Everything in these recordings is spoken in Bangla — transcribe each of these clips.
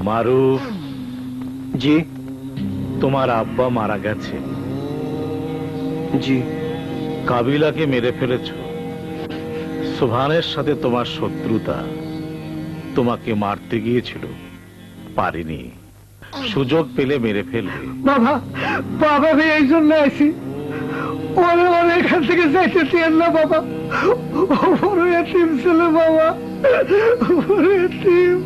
মারুফ জি। তোমার আব্বা মারা গেছে। জি। কাবিলাকে মেরে ফেলেছ। সুবহানের সাথে তোমার শত্রুতা, তোমাকে মারতে গিয়েছিল, পারিনি, সুযোগ পেলে মেরে ফেলবে। বাবা, বাবা আমি এই জন্য আছি, ওরে ওরে এখান থেকে যাইতে চেন না বাবা, বড় এতিম ছেলে বাবা, বড় এতিম।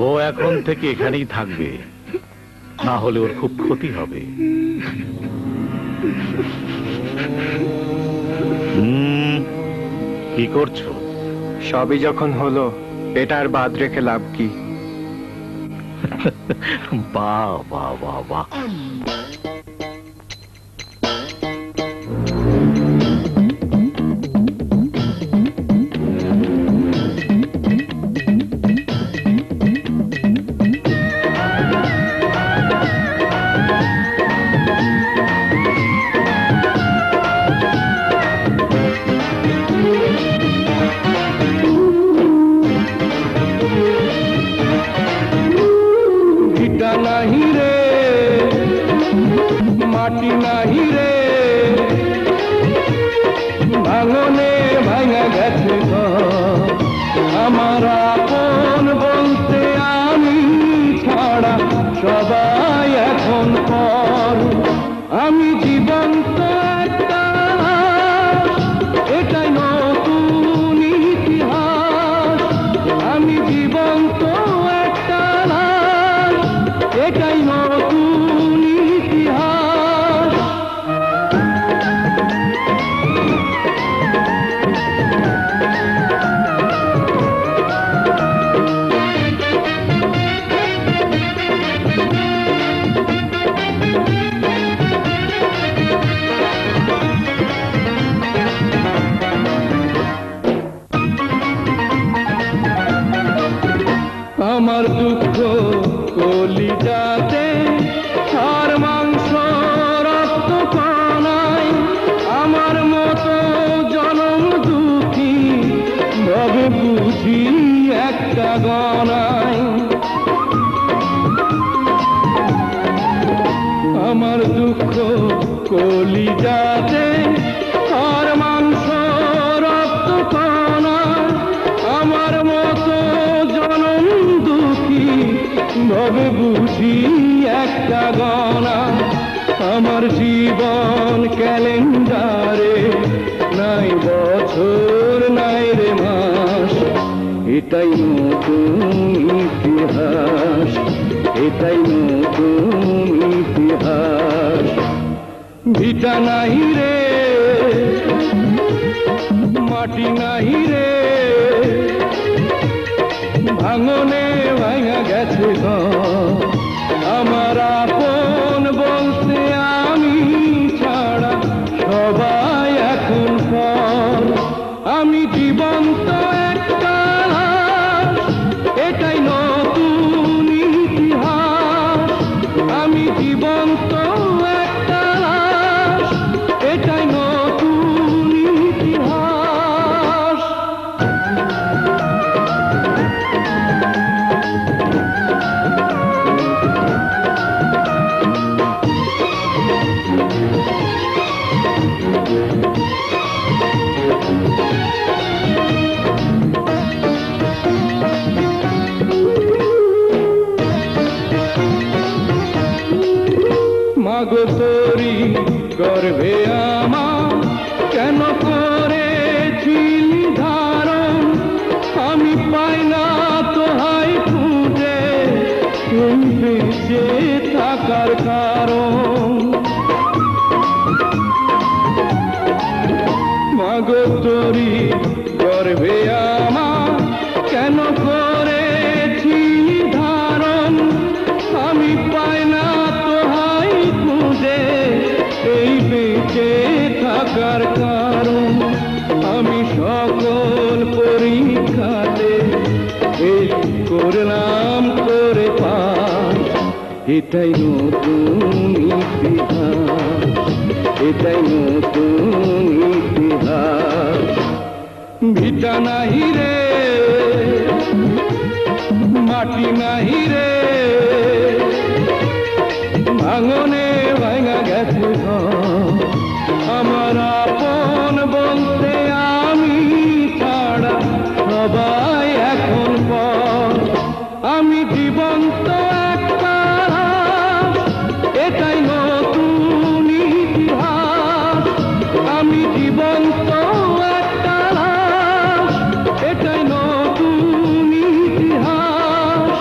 ও এখন থেকে এখানেই থাকবে, না হলে ওর খুব ক্ষতি হবে। কি করছো? সবই যখন হলো, এটা আর বাদ রেখে লাভ কি? বাহ বাহ বাহ বাহ। মাটি নাহি রে, ভাঙনে ভাঙা গেছে আমার আপন বলতে আমি ছাড়া সবাই এখন পর। আমি জীবন্ত একটা, এটাই নতুন ইতিহাস। আমি জীবন্ত একটা, এটাই নতুন ইতিহাস। আমার দুঃখ কলিজাতে, আর মাংস রক্ত কণায়, আমার মতো জনম দুঃখী ভাবে বুঝি একটা গণায়। আমার দুঃখ কলিজাতে, আর মাংস রক্ত কণায়, আমার মতো জনম দুঃখী ভাবে বুঝি একটা গণা। আমার জীবন ক্যালেন্ডারে নাই বছর নাই রে মাস, এটাই নতুন ইতিহাস, এটাই নতুন ইতিহাস। ভিটা নাহি রে, মাটি নাহি রে, ভাঙনে ভাঙা গেছে আমার আপন বলতে আমি ছাড়া সবাই এখন পর। আমি জীবন্ত একটা, এটাই নতুন ইতিহাস। আমি জীবন্ত একটা, এটাই নতুন ইতিহাস। মাগো তোরি গর্ভে আমার কেন করেছিলি ধারণ, আমি পাই না তোহাই খুঁজে তুই বেঁচে থাকার কারণ। মাগো তোরি গর্ভে আমার কেন করেছিলি ধারণ, আমি পাই না তোহাই খুঁজে এই বেঁচে থাকার কারণ। আমি সকল পরীক্ষাতে এই করলাম করে পাস, এটাই নতুন ইতিহাস, এটাই নতুন ইতিহাস। ভিটা নাহি রে, মাটি নাহি রে, ভাঙনে ভাঙা গেছে ঘর। আমার আপন বলতে আমি ছাড়া সবাই এখন পর। আমি জীবন্ত একটা, এটাই নতুন ইতিহাস। আমি জীবন্ত একটা, এটাই নতুন ইতিহাস।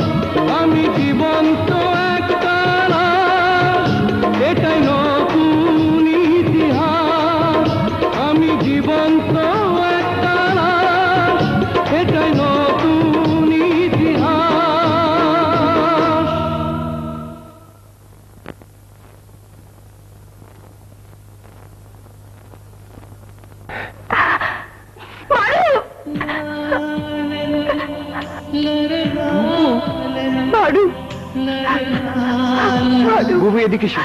আমি জীবন্ত একটা, এটাই নতুন ইতিহাস। আমি জীবন্ত একটা, এটাই নতুন ইতিহাস। বুবু এদিকে এসো।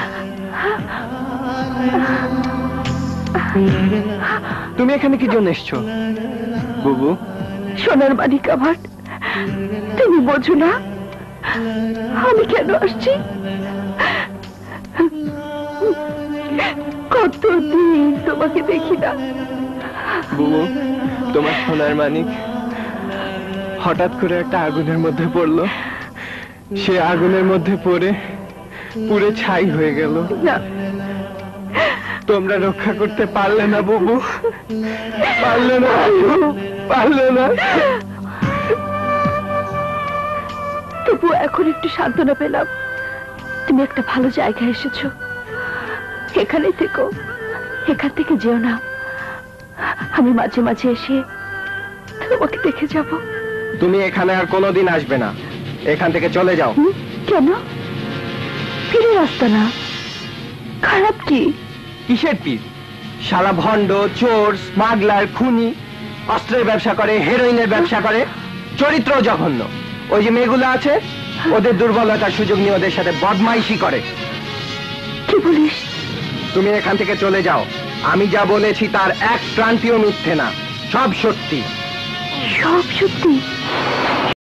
তুমি এখানে কি জন্য এসছো বুবু? সোনার মানিক আমার, তুমি বোঝো না আমি কেন আসছি? কতদিন তোমাকে দেখি না। বুবু, তোমার সোনার মানিক হঠাৎ করে একটা আগুনের মধ্যে পড়লো। সে আগুনের মধ্যে পড়ে পুড়ে ছাই হয়ে গেল। না, তোমরা রক্ষা করতে পারলে না বুবু, পারলে না, পারলে না। তবু এখন একটু সান্ত্বনা পেলাম। তুমি একটা ভালো জায়গায় এসেছো, এখানে থেকো, এখান থেকে যেও না। আমি মাঝে মাঝে এসে তোমাকে দেখে যাব। তুমি এখানে আর কোনোদিন আসবে না, এখান থেকে চলে যাও। কেন? ফিরে রাস্তা না, খারাপ কি? কিসের পিস? শালা ভণ্ড, চোর, স্মাগলার, খুনি, অস্ত্রের ব্যবসা করে, হেরোইনের ব্যবসা করে, চরিত্র জঘন্য। ওই যে মেয়েগুলো আছে, ওদের দুর্বলতার সুযোগ নিয়ে ওদের সাথে বদমাইশি করে। কি বলিস? তুমি এখান থেকে চলে যাও। আমি যা বলেছি তার এক প্রান্তিও মিথ্যে না, সব সত্যি। সব সত্যি?